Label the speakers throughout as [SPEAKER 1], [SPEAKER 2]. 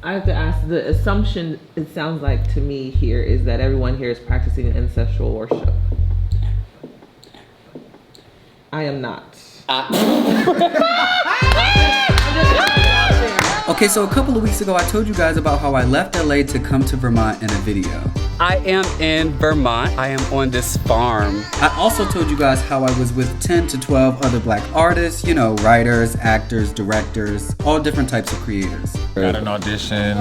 [SPEAKER 1] I have to ask, the assumption, it sounds like to me here, is that everyone here is practicing ancestral worship. I am not.
[SPEAKER 2] Okay, so a couple of weeks ago, I told you guys about how I left LA to come to Vermont in a video.
[SPEAKER 3] I am in Vermont. I am on this farm.
[SPEAKER 2] I also told you guys how I was with 10 to 12 other black artists, you know, writers, actors, directors, all different types of creators.
[SPEAKER 4] Got an audition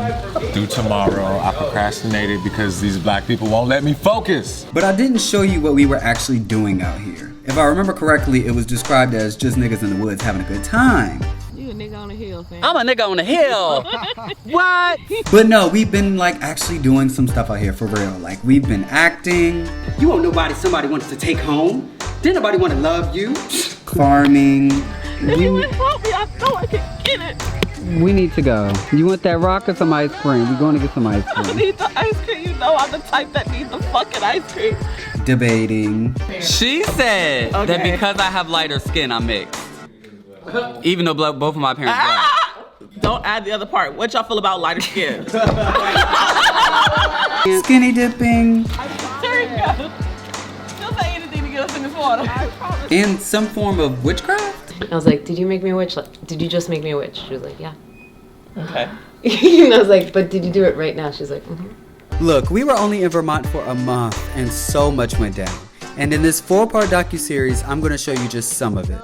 [SPEAKER 4] due tomorrow. I procrastinated because these black people won't let me focus.
[SPEAKER 2] But I didn't show you what we were actually doing out here. If I remember correctly, it was described as just niggas in the woods having a good time.
[SPEAKER 5] You a nigga on the hill, fam.
[SPEAKER 3] I'm a nigga on the hill. What?
[SPEAKER 2] But no, we've been like actually doing some stuff out here for real. Like we've been acting.
[SPEAKER 6] You want somebody wants to take home? Didn't nobody want to love you?
[SPEAKER 2] Farming.
[SPEAKER 5] If you would help me, I know I can get it.
[SPEAKER 3] We need to go. You want that rock or some ice cream? We're going to get some ice
[SPEAKER 5] I
[SPEAKER 3] cream.
[SPEAKER 5] need the ice cream. You know I'm the type that needs the fucking ice cream.
[SPEAKER 2] Debating.
[SPEAKER 3] She said that because I have lighter skin, I'm mixed. Even though both of my parents black.
[SPEAKER 1] Don't add the other part. What y'all feel about lighter skin?
[SPEAKER 2] Skinny dipping.
[SPEAKER 5] There you go. She'll say anything to get us in this water.
[SPEAKER 2] And some form of witchcraft.
[SPEAKER 7] I was like, did you make me a witch? Did you just make me a witch? She was like, yeah.
[SPEAKER 1] Okay.
[SPEAKER 7] And I was like, but did you do it right now? She's like, mm-hmm.
[SPEAKER 2] Look, we were only in Vermont for a month and so much went down. And in this 4-part docuseries, I'm going to show you just some of it.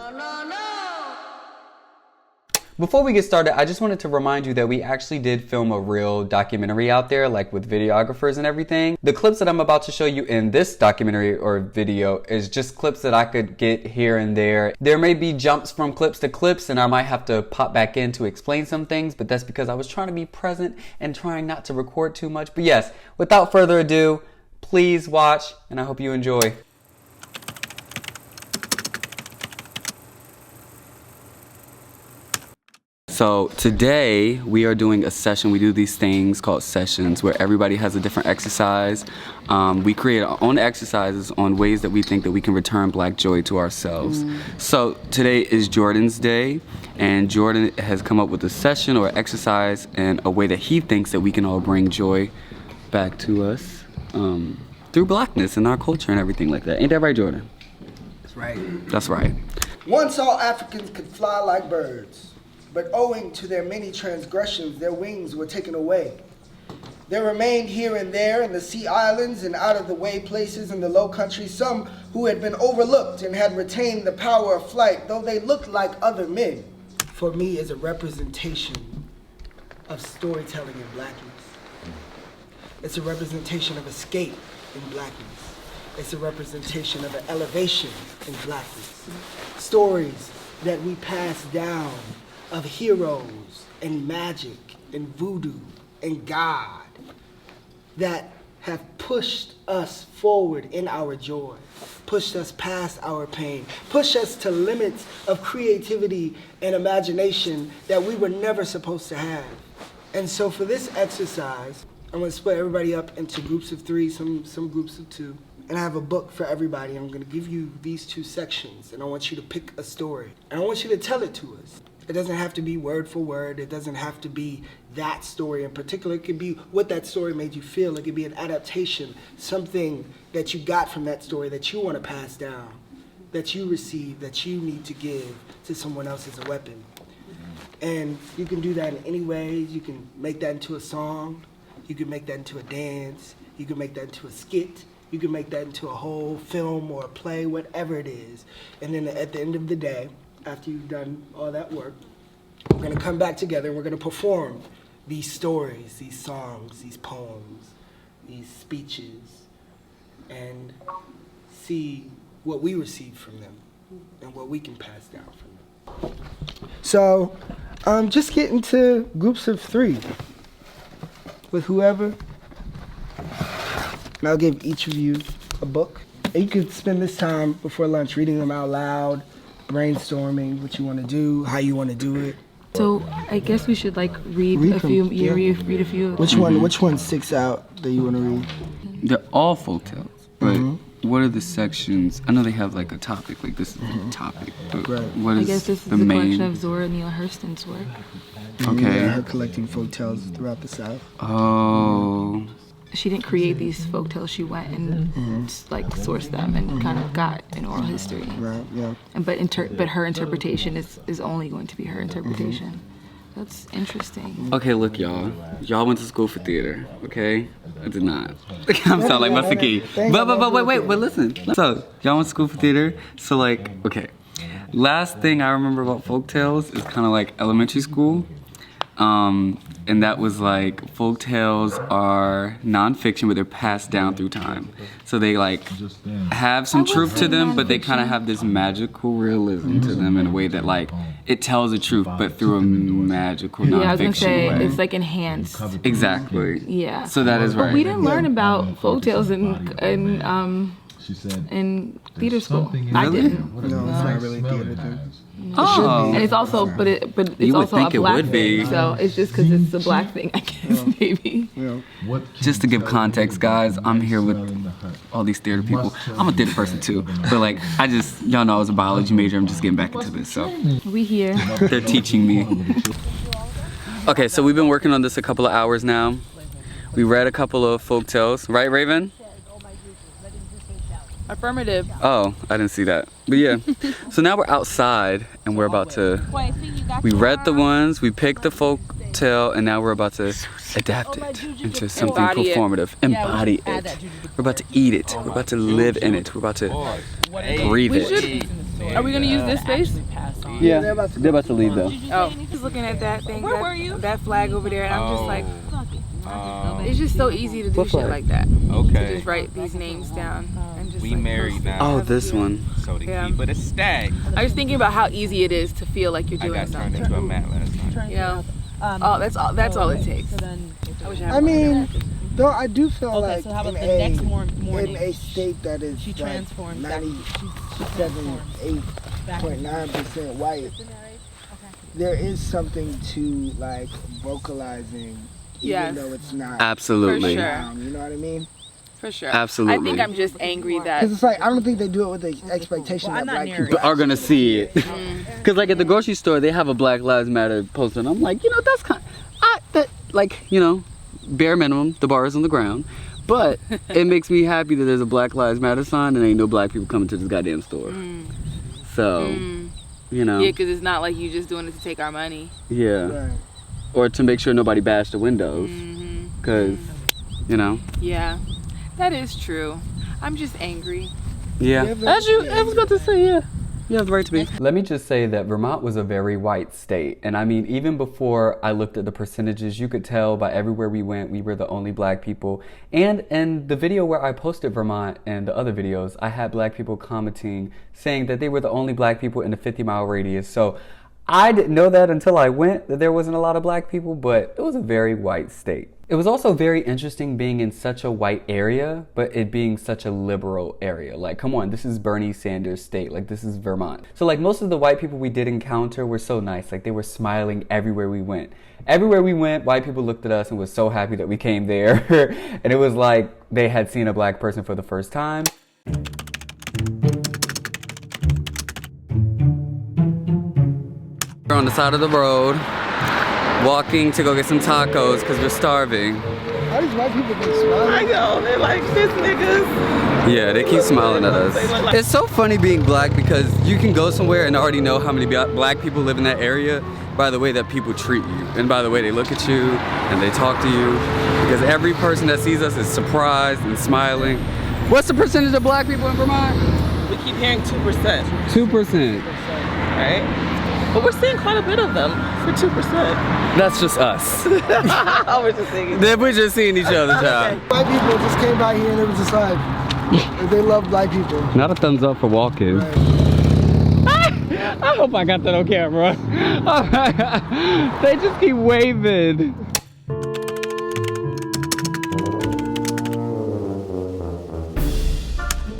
[SPEAKER 2] Before we get started, I just wanted to remind you that we actually did film a real documentary out there, like with videographers and everything. The clips that I'm about to show you in this documentary or video is just clips that I could get here and there. There may be jumps from clips to clips and I might have to pop back in to explain some things, but that's because I was trying to be present and trying not to record too much. But yes, without further ado, please watch and I hope you enjoy. So today we are doing a session. We do these things called sessions where everybody has a different exercise. We create our own exercises on ways that we think that we can return black joy to ourselves. So today is Jordan's day and Jordan has come up with a session or exercise and a way that he thinks that we can all bring joy back to us through blackness and our culture and everything like that. Ain't that right, Jordan?
[SPEAKER 6] That's right.
[SPEAKER 2] That's right.
[SPEAKER 8] Once all Africans could fly like birds. But owing to their many transgressions, their wings were taken away. There remained here and there in the sea islands and out-of-the-way places in the low country some who had been overlooked and had retained the power of flight, though they looked like other men. For me, is a representation of storytelling in blackness. It's a representation of escape in blackness. It's a representation of an elevation in blackness. Stories that we pass down of heroes and magic and voodoo and God that have pushed us forward in our joy, pushed us past our pain, pushed us to limits of creativity and imagination that we were never supposed to have. And so for this exercise, I'm gonna split everybody up into groups of 3, some groups of 2. And I have a book for everybody. I'm gonna give you these 2 sections and I want you to pick a story. And I want you to tell it to us. It doesn't have to be word for word. It doesn't have to be that story in particular. It could be what that story made you feel. It could be an adaptation, something that you got from that story that you want to pass down, that you received, that you need to give to someone else as a weapon. And you can do that in any ways. You can make that into a song. You can make that into a dance. You can make that into a skit. You can make that into a whole film or a play, whatever it is. And then at the end of the day, after you've done all that work, we're gonna come back together and we're gonna perform these stories, these songs, these poems, these speeches, and see what we receive from them and what we can pass down from them. So, just get into groups of 3 with whoever, and I'll give each of you a book. And you could spend this time before lunch reading them out loud, brainstorming what you want to do, how you want to do it.
[SPEAKER 9] So I guess we should like read a few. Read a few.
[SPEAKER 8] Which one sticks out that you want to read?
[SPEAKER 2] They're all folktales, but what are the sections? I know they have like a topic, like this is the topic, but what is
[SPEAKER 9] I guess this is
[SPEAKER 2] the
[SPEAKER 9] the
[SPEAKER 2] main?
[SPEAKER 9] collection of Zora Neale Hurston's work.
[SPEAKER 2] Okay.
[SPEAKER 8] Her collecting folk tales throughout the South.
[SPEAKER 2] Oh.
[SPEAKER 9] She didn't create these folktales. She went and like sourced them and kind of got an oral history.
[SPEAKER 8] Right. Yeah.
[SPEAKER 9] And but her interpretation is only going to be her interpretation. That's interesting.
[SPEAKER 2] Okay, look, y'all. Y'all went to school for theater, okay? I did not. I'm sound like Musiki. But wait, listen. So, y'all went to school for theater, so like, okay. Last thing I remember about folktales is kind of like elementary school. And that was like, folktales are nonfiction, but they're passed down through time. So they like have some truth to them, but they kind of have this magical realism to them in a way that like, it tells the truth, but through a magical nonfiction
[SPEAKER 9] I was gonna say,
[SPEAKER 2] way.
[SPEAKER 9] it's like enhanced.
[SPEAKER 2] Exactly.
[SPEAKER 9] Yeah.
[SPEAKER 2] So that is right.
[SPEAKER 9] But we didn't learn about folktales in theater school. I didn't.
[SPEAKER 8] No, it's not really theater thing.
[SPEAKER 2] Oh.
[SPEAKER 9] And it's also, but it's
[SPEAKER 2] You would
[SPEAKER 9] also
[SPEAKER 2] think
[SPEAKER 9] a
[SPEAKER 2] it
[SPEAKER 9] black
[SPEAKER 2] would be.
[SPEAKER 9] thing. So it's just because it's a black thing, I guess, maybe.
[SPEAKER 2] Just to give context, guys, I'm here with all these theater people. I'm a theater person too, but like, y'all know I was a biology major. I'm just getting back into this, so.
[SPEAKER 9] We here.
[SPEAKER 2] They're teaching me. Okay, so we've been working on this a couple of hours now. We read a couple of folktales, right, Raven?
[SPEAKER 5] Affirmative.
[SPEAKER 2] Oh, I didn't see that. But yeah, so now we're outside and we're about to, we read the ones, we picked the folk tale, and now we're about to adapt it into something performative. Embody it. We're about to eat it. We're about to live in it. We're about to breathe it.
[SPEAKER 5] Are we gonna use this space?
[SPEAKER 2] Yeah, they're about to leave though.
[SPEAKER 5] Oh.
[SPEAKER 7] Just looking at that thing,
[SPEAKER 5] Where were you?
[SPEAKER 7] that flag over there, and I'm just like, it's just so easy to do shit like that.
[SPEAKER 4] Okay.
[SPEAKER 7] To just write these names down and just
[SPEAKER 4] We
[SPEAKER 7] like,
[SPEAKER 4] married now.
[SPEAKER 2] Oh, this one.
[SPEAKER 4] So to
[SPEAKER 7] Yeah.
[SPEAKER 4] keep it a stack.
[SPEAKER 7] I was thinking about how easy it is to feel like you're
[SPEAKER 4] I
[SPEAKER 7] doing
[SPEAKER 4] got turned
[SPEAKER 7] something.
[SPEAKER 4] into a mat last time.
[SPEAKER 7] You know? That's all it takes. I wish I had
[SPEAKER 8] I
[SPEAKER 7] one.
[SPEAKER 8] mean, though I do feel
[SPEAKER 5] Okay,
[SPEAKER 8] like
[SPEAKER 5] so how about
[SPEAKER 8] in
[SPEAKER 5] the next
[SPEAKER 8] in
[SPEAKER 5] morning?
[SPEAKER 8] a state that is
[SPEAKER 5] She
[SPEAKER 8] like
[SPEAKER 5] transformed back.
[SPEAKER 8] 97, 8.9% white, there is something to like vocalizing,
[SPEAKER 7] Yes.
[SPEAKER 8] even though it's not.
[SPEAKER 2] Absolutely.
[SPEAKER 7] For sure.
[SPEAKER 8] You know what I mean?
[SPEAKER 7] For sure.
[SPEAKER 2] Absolutely.
[SPEAKER 7] I think I'm just angry that.
[SPEAKER 8] Because it's like I don't think they do it with the expectation that black people
[SPEAKER 2] Are gonna see it. Cause like at the grocery store, they have a Black Lives Matter poster, and I'm like, that's kind of, bare minimum, the bar is on the ground. But it makes me happy that there's a Black Lives Matter sign and ain't no black people coming to this goddamn store. So,
[SPEAKER 7] Yeah, because it's not like you just doing it to take our money.
[SPEAKER 2] Yeah.
[SPEAKER 8] Right.
[SPEAKER 2] Or to make sure nobody bashed the windows. Cause,
[SPEAKER 7] Yeah, that is true. I'm just angry.
[SPEAKER 2] Yeah. I was about to say, yeah. You have the right to be. Let me just say that Vermont was a very white state. And I mean, even before I looked at the percentages, you could tell by everywhere we went, we were the only black people. And in the video where I posted Vermont and the other videos, I had black people commenting, saying that they were the only black people in the 50-mile radius. So I didn't know that until I went, that there wasn't a lot of black people, but it was a very white state. It was also very interesting being in such a white area, but it being such a liberal area. Like, come on, this is Bernie Sanders' state. Like, this is Vermont. So, like, most of the white people we did encounter were so nice. Like, they were smiling everywhere we went. Everywhere we went, white people looked at us and was so happy that we came there. And it was like they had seen a black person for the first time. We're on the side of the road, walking to go get some tacos because we're starving.
[SPEAKER 8] How these white people been smiling?
[SPEAKER 1] I know, they're like, this niggas.
[SPEAKER 2] Yeah, they keep smiling at us. It's so funny being black because you can go somewhere and already know how many black people live in that area by the way that people treat you and by the way they look at you and they talk to you, because every person that sees us is surprised and smiling. What's the percentage of black people in Vermont?
[SPEAKER 1] We keep hearing 2%,
[SPEAKER 2] 2%.
[SPEAKER 1] right? But we're seeing quite a bit of them for 2%.
[SPEAKER 2] That's just us.
[SPEAKER 1] We're just thinking.
[SPEAKER 2] We're just seeing each other, child.
[SPEAKER 8] White people just came by here and it was just like, they love black people.
[SPEAKER 2] Not a thumbs up for walking.
[SPEAKER 8] Right.
[SPEAKER 2] I hope I got that on camera. They just keep waving.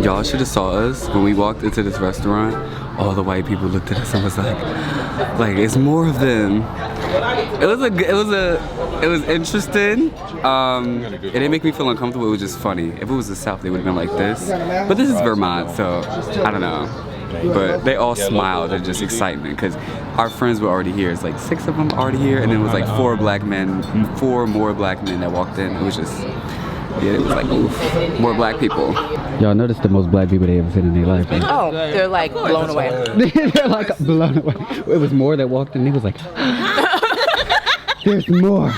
[SPEAKER 2] Y'all should have saw us when we walked into this restaurant. All the white people looked at us and was like it's more of them. It was interesting. It didn't make me feel uncomfortable. It was just funny. If it was the South, they would have been like this. But this is Vermont, so I don't know. But they all smiled at just excitement because our friends were already here. It's like 6 of them already here, and then it was like 4 more black men that walked in. It was just, yeah, it was like, oof, more black people. Y'all noticed the most black people they ever seen in their life. Right?
[SPEAKER 5] Oh, they're like blown away.
[SPEAKER 2] They're like blown away. It was more that walked in. He was like, there's more.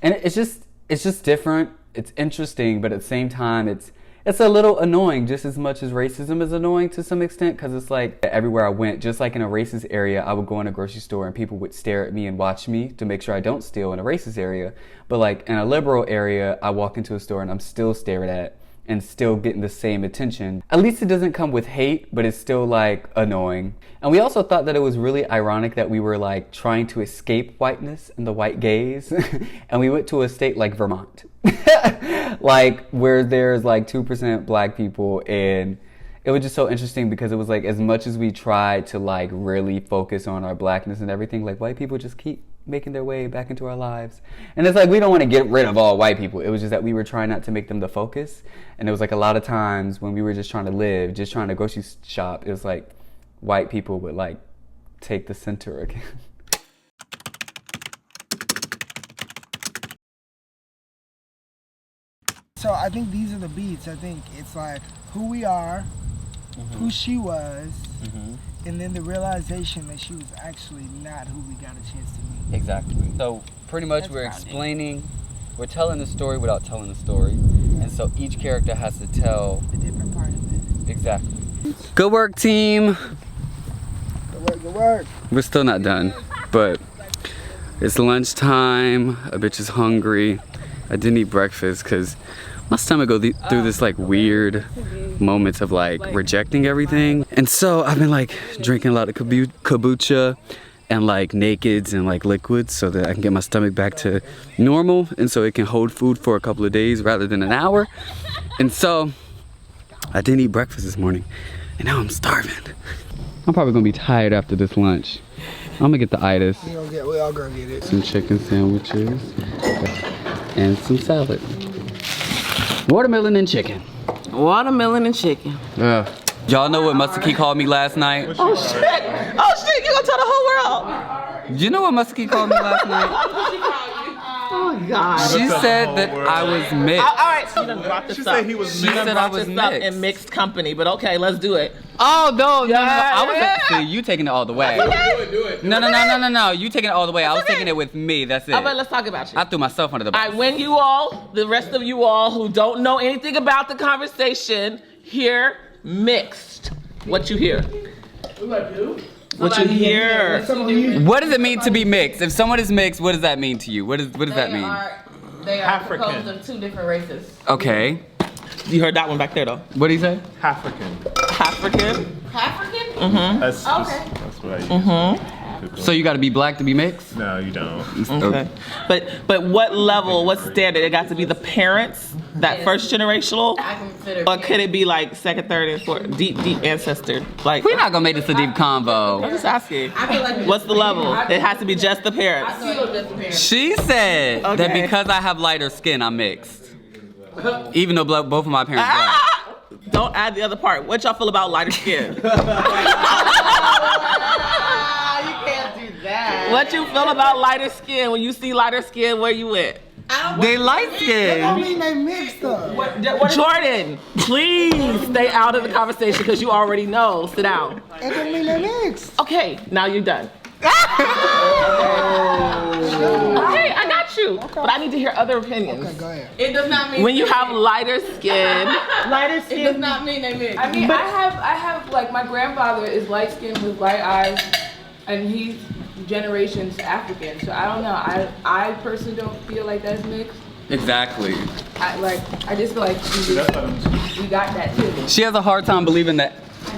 [SPEAKER 2] And it's just different. It's interesting, but at the same time, it's a little annoying just as much as racism is annoying to some extent, because it's like everywhere I went, just like in a racist area, I would go in a grocery store and people would stare at me and watch me to make sure I don't steal in a racist area. But like in a liberal area, I walk into a store and I'm still stared at and still getting the same attention. At least it doesn't come with hate, but it's still like annoying. And we also thought that it was really ironic that we were like trying to escape whiteness and the white gaze. And we went to a state like Vermont, like where there's like 2% black people. And it was just so interesting because it was like, as much as we tried to like really focus on our blackness and everything, like white people just keep making their way back into our lives. And it's like, we don't want to get rid of all white people. It was just that we were trying not to make them the focus. And it was like a lot of times when we were just trying to live, just trying to grocery shop, it was like white people would like take the center again.
[SPEAKER 8] So I think these are the beats. I think it's like who we are, who she was, and then the realization that she was actually not who we got a chance to meet.
[SPEAKER 2] Exactly. So pretty much we're telling the story without telling the story. And so each character has to tell
[SPEAKER 8] a different part of it.
[SPEAKER 2] Exactly. Good work, team.
[SPEAKER 8] Good work.
[SPEAKER 2] We're still not done, but it's lunchtime. A bitch is hungry. I didn't eat breakfast because my stomach go through this like weird moments of like rejecting everything. And so I've been like drinking a lot of kombucha and like nakeds and like liquids so that I can get my stomach back to normal and so it can hold food for a couple of days rather than an hour. And so I didn't eat breakfast this morning and now I'm starving. I'm probably gonna be tired after this lunch. I'm gonna get the itis.
[SPEAKER 8] We all gonna get it.
[SPEAKER 2] Some chicken sandwiches and some salad. Watermelon and chicken.
[SPEAKER 5] Watermelon and chicken.
[SPEAKER 2] Y'all know what Musiki called me last night?
[SPEAKER 5] Oh shit! Oh shit! You gonna tell the whole world?
[SPEAKER 2] You know what Musiki called me last night?
[SPEAKER 5] Oh God!
[SPEAKER 2] She said that I was mixed.
[SPEAKER 5] All right, so you done brought this up.
[SPEAKER 2] She said I was mixed.
[SPEAKER 5] In mixed company, but okay, let's do it.
[SPEAKER 2] Oh no! I was see, you taking it all the way.
[SPEAKER 5] Do it.
[SPEAKER 2] No! You taking it all the way. I was taking it with me. That's it.
[SPEAKER 5] All right, let's talk about you.
[SPEAKER 2] I threw myself under the bus.
[SPEAKER 5] All right, when you all, the rest of you all who don't know anything about the conversation, hear mixed. What you hear? What you hear?
[SPEAKER 2] What does it mean to be mixed? If someone is mixed, what does that mean to you? What does that mean?
[SPEAKER 5] They are composed of 2 different races.
[SPEAKER 2] Okay.
[SPEAKER 5] You heard that one back there though.
[SPEAKER 2] What did he say?
[SPEAKER 4] African.
[SPEAKER 5] African?
[SPEAKER 7] African?
[SPEAKER 5] Mm-hmm.
[SPEAKER 4] That's what I use.
[SPEAKER 2] So you got to be black to be mixed?
[SPEAKER 4] No, you don't.
[SPEAKER 5] Okay. But what level, what standard? It got to be the parents, that first generational? Or could it be like second, third, and fourth? Deep ancestor? Like,
[SPEAKER 2] we're not going to make this a deep convo.
[SPEAKER 5] I'm just asking. What's the level? It has to be just the parents.
[SPEAKER 2] She said that because I have lighter skin, I'm mixed. Even though both of my parents black.
[SPEAKER 5] Don't add the other part. What y'all feel about lighter skin? You can't do that. What you feel about lighter skin? When you see lighter skin, where you at?
[SPEAKER 2] They light skin.
[SPEAKER 8] That don't mean they mixed up.
[SPEAKER 5] Jordan, please stay out of the conversation because you already know. Sit down.
[SPEAKER 8] It don't mean they mixed.
[SPEAKER 5] Okay, now you're done. Okay, I got you. Okay. But I need to hear other opinions.
[SPEAKER 8] Okay, go ahead.
[SPEAKER 7] It does not mean
[SPEAKER 5] when you have lighter skin.
[SPEAKER 7] It does not mean they mix. I mean, I have like my grandfather is light skinned with light eyes, and he's generations African. So I don't know. I personally don't feel like that's mixed.
[SPEAKER 2] Exactly.
[SPEAKER 7] I just feel like we got that too.
[SPEAKER 2] She has a hard time believing that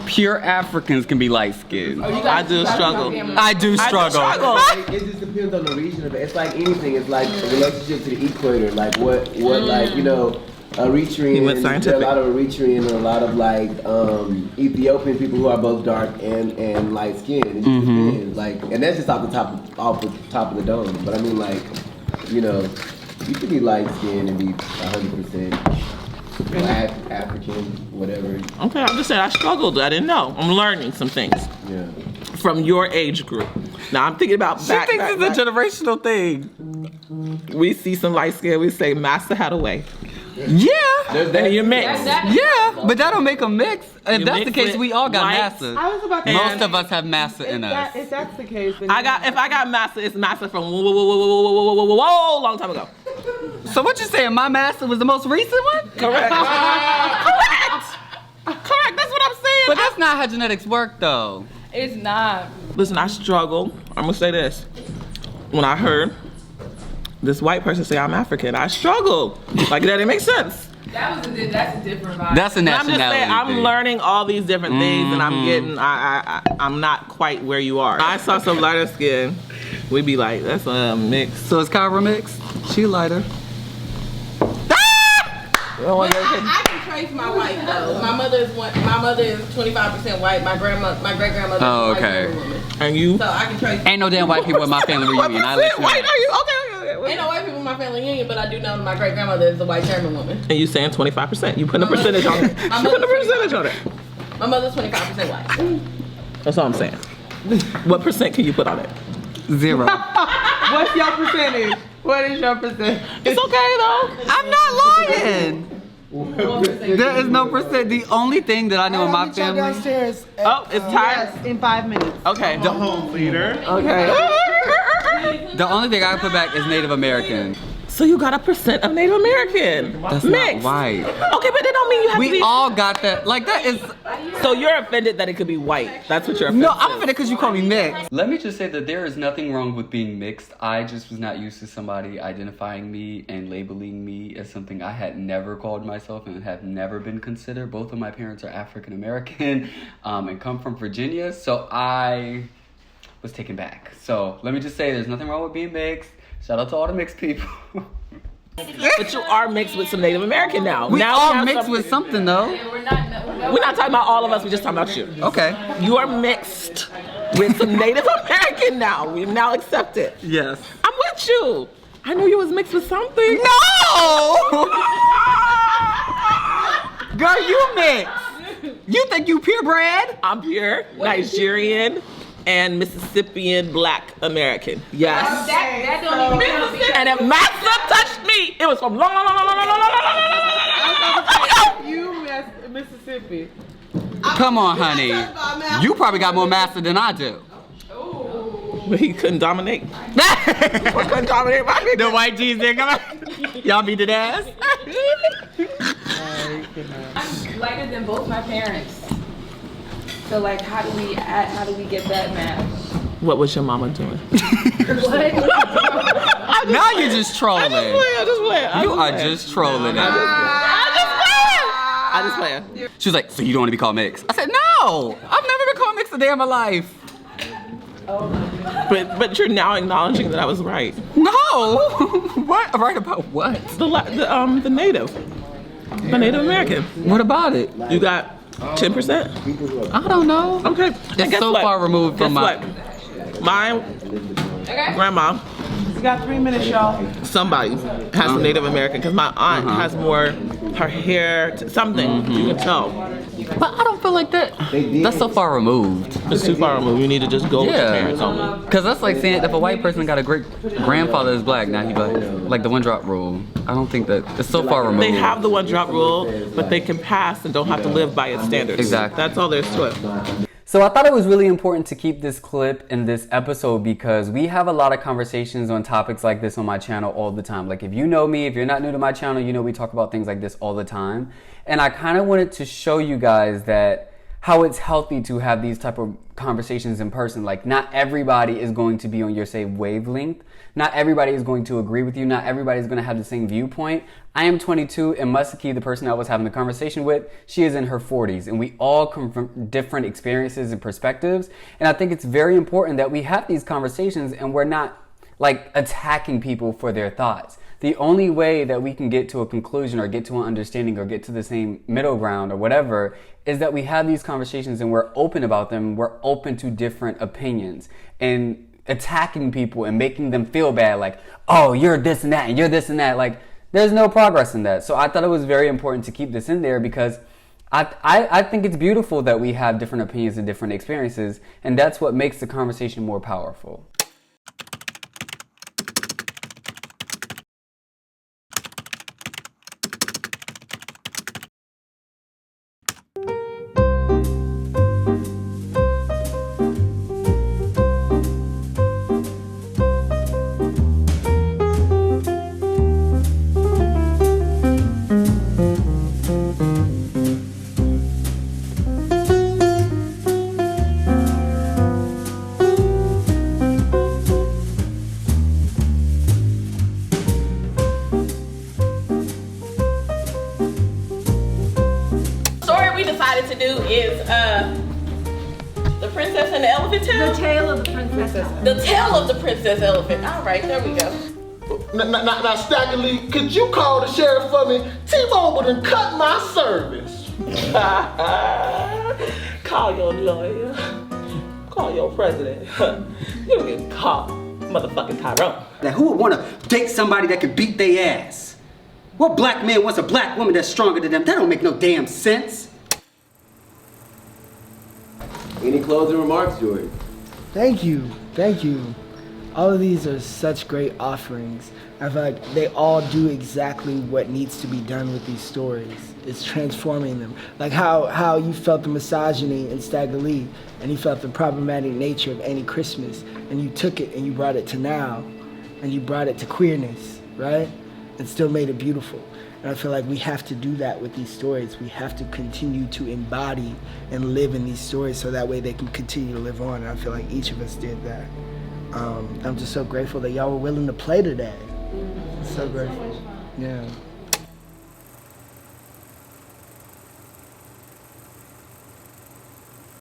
[SPEAKER 2] pure Africans can be light skinned.
[SPEAKER 5] I do struggle.
[SPEAKER 2] I do struggle.
[SPEAKER 10] It just depends on the region of it. It's like anything. It's like a relationship to the equator. Like what like, you know, Eritrean, there are a lot of Eritrean and a lot of like Ethiopian people who are both dark and light skinned. It just depends. Like, and that's just off the top of the dome. But I mean, like, you know, you could be light skinned and be 100%. Black, African, whatever.
[SPEAKER 5] Okay, I'm just saying I struggled. I didn't know. I'm learning some things.
[SPEAKER 10] Yeah.
[SPEAKER 5] From your age group. Now I'm thinking about back.
[SPEAKER 2] She thinks it's a generational thing.
[SPEAKER 5] We see some light skin. We say Master had a way.
[SPEAKER 2] Yeah.
[SPEAKER 5] And you mix.
[SPEAKER 2] Yeah, but that don't make them mix. If
[SPEAKER 5] You
[SPEAKER 2] that's the
[SPEAKER 5] mix
[SPEAKER 2] case,
[SPEAKER 5] with
[SPEAKER 2] we all got
[SPEAKER 5] white.
[SPEAKER 2] massa.
[SPEAKER 1] I was about to
[SPEAKER 2] Most of us have massa in us.
[SPEAKER 1] If that's the case, then
[SPEAKER 5] If I got Master, it's Master from whoa, long time ago.
[SPEAKER 2] So what you saying? My massa was the most recent one?
[SPEAKER 5] Correct. Correct. That's what I'm saying.
[SPEAKER 2] But that's not how genetics work, though.
[SPEAKER 7] It's not.
[SPEAKER 5] Listen, I struggle. I'm gonna say this. When I heard this white person say I'm African, I struggled. Like that didn't make sense.
[SPEAKER 7] That's a different vibe.
[SPEAKER 2] That's a
[SPEAKER 5] And I'm just
[SPEAKER 2] nationality
[SPEAKER 5] saying, I'm
[SPEAKER 2] thing.
[SPEAKER 5] learning all these different things, and I'm getting, I'm not quite where you are. I saw some lighter skin. We'd be like, that's a mix.
[SPEAKER 2] So is Kyra mixed? She lighter.
[SPEAKER 7] I can trace my white though. My mother is 25% white. My great grandmother
[SPEAKER 2] Oh,
[SPEAKER 7] is a white
[SPEAKER 2] okay.
[SPEAKER 7] German woman.
[SPEAKER 5] And you?
[SPEAKER 7] So I can trace.
[SPEAKER 2] Ain't no damn white people in my family reunion. I let you know.
[SPEAKER 5] White are you? Okay.
[SPEAKER 7] Ain't no white people in my family union, but I do know my great grandmother is a white German woman.
[SPEAKER 5] And you saying 25%. You putting a percentage on it. You putting a percentage on it.
[SPEAKER 7] My mother's 25% white.
[SPEAKER 5] That's all I'm saying. What percent can you put on it?
[SPEAKER 2] 0.
[SPEAKER 1] What's your percentage? What is your percentage?
[SPEAKER 5] It's okay though.
[SPEAKER 2] I'm not lying. There is no percent. The only thing that I know in my family.
[SPEAKER 8] Downstairs.
[SPEAKER 5] Oh, it's time.
[SPEAKER 1] Yes, in 5 minutes.
[SPEAKER 5] Okay.
[SPEAKER 4] The home leader.
[SPEAKER 5] Okay.
[SPEAKER 2] The only thing I put back is Native American.
[SPEAKER 5] So you got a percent of Native American.
[SPEAKER 2] That's
[SPEAKER 5] mixed.
[SPEAKER 2] not white.
[SPEAKER 5] Okay, but that don't mean you have to
[SPEAKER 2] We
[SPEAKER 5] be.
[SPEAKER 2] all got that. Like that is.
[SPEAKER 5] So you're offended that it could be white. That's what you're offended.
[SPEAKER 2] No, I'm offended because you call me mixed. Let me just say that there is nothing wrong with being mixed. I just was not used to somebody identifying me and labeling me as something I had never called myself and have never been considered. Both of my parents are African American and come from Virginia, so I was taken back. So let me just say there's nothing wrong with being mixed. Shout out to all the mixed people.
[SPEAKER 5] But you are mixed with some Native American now.
[SPEAKER 2] We
[SPEAKER 5] now
[SPEAKER 2] all
[SPEAKER 5] have
[SPEAKER 2] mixed with something though.
[SPEAKER 7] We're not
[SPEAKER 5] talking about all of us. We're just talking about you.
[SPEAKER 2] Okay.
[SPEAKER 5] You are mixed with some Native American now. We now accept it.
[SPEAKER 2] Yes.
[SPEAKER 5] I'm with you. I knew you was mixed with something.
[SPEAKER 2] No! Girl, you mixed. You think you purebred?
[SPEAKER 5] I'm pure Nigerian and Mississippian Black American. Yes.
[SPEAKER 7] That don't even
[SPEAKER 5] And if Massa touched me, it was from long.
[SPEAKER 1] You Mississippi.
[SPEAKER 2] Come on, honey. You probably got more master than I do.
[SPEAKER 5] He couldn't dominate. Couldn't dominate my nigga.
[SPEAKER 2] The white G's there, come on. Y'all beat that ass?
[SPEAKER 7] I'm lighter than both my parents. So like, how do we get that match?
[SPEAKER 5] What was your mama doing?
[SPEAKER 2] Now you're just trolling.
[SPEAKER 5] I just play.
[SPEAKER 2] You are just trolling.
[SPEAKER 5] I just play.
[SPEAKER 2] She was like, so you don't want to be called mixed? I said, no. I've never been called mixed a day in my life.
[SPEAKER 5] But you're now acknowledging that I was right.
[SPEAKER 2] No. What? Right about what?
[SPEAKER 5] The Native. The Native American.
[SPEAKER 2] What about it?
[SPEAKER 5] You got 10%?
[SPEAKER 2] I don't know.
[SPEAKER 5] Okay.
[SPEAKER 2] It's so far removed from my
[SPEAKER 5] grandma.
[SPEAKER 1] You got 3 minutes, y'all.
[SPEAKER 5] Somebody has some Native American because my aunt has more her hair, something you can tell.
[SPEAKER 2] But I don't feel like that. That's so far removed.
[SPEAKER 5] It's too far removed. You need to just go with your parents only.
[SPEAKER 2] Because that's like saying if a white person got a great grandfather is black, now he black. Like the one drop rule. I don't think that it's so far removed.
[SPEAKER 5] They have the one drop rule, but they can pass and don't have to live by its standards.
[SPEAKER 2] Exactly.
[SPEAKER 5] That's all there is to it.
[SPEAKER 2] So I thought it was really important to keep this clip in this episode because we have a lot of conversations on topics like this on my channel all the time. Like if you know me, if you're not new to my channel, you know we talk about things like this all the time. And I kind of wanted to show you guys that how it's healthy to have these type of conversations in person. Like not everybody is going to be on your same wavelength. Not everybody is going to agree with you. Not everybody is going to have the same viewpoint. I am 22 and Musiki, the person I was having the conversation with, she is in her 40s and we all come from different experiences and perspectives. And I think it's very important that we have these conversations and we're not like attacking people for their thoughts. The only way that we can get to a conclusion or get to an understanding or get to the same middle ground or whatever is that we have these conversations and we're open about them. We're open to different opinions. And attacking people and making them feel bad, like, oh, you're this and that and you're this and that, like, there's no progress in that. So I thought it was very important to keep this in there because I think it's beautiful that we have different opinions and different experiences, and that's what makes the conversation more powerful.
[SPEAKER 5] To do is the princess and the elephant tale?
[SPEAKER 9] The tale of the princess.
[SPEAKER 5] The tale of the princess elephant. All right, there we go.
[SPEAKER 11] Now, Staggerly, could you call the sheriff for me? T-Mobile done cut my service.
[SPEAKER 5] Call your lawyer. Call your president. You can call motherfucking Tyrone.
[SPEAKER 6] Now, who would want to date somebody that can beat their ass? What black man wants a black woman that's stronger than them? That don't make no damn sense.
[SPEAKER 10] Any closing remarks, Jordan?
[SPEAKER 8] Thank you. All of these are such great offerings. I feel like they all do exactly what needs to be done with these stories. It's transforming them. Like how you felt the misogyny in Stagger Lee, and you felt the problematic nature of Any Christmas, and you took it and you brought it to now, and you brought it to queerness, right? And still made it beautiful. And I feel like we have to do that with these stories. We have to continue to embody and live in these stories so that way they can continue to live on. And I feel like each of us did that. I'm just so grateful that y'all were willing to play today. So grateful. Yeah.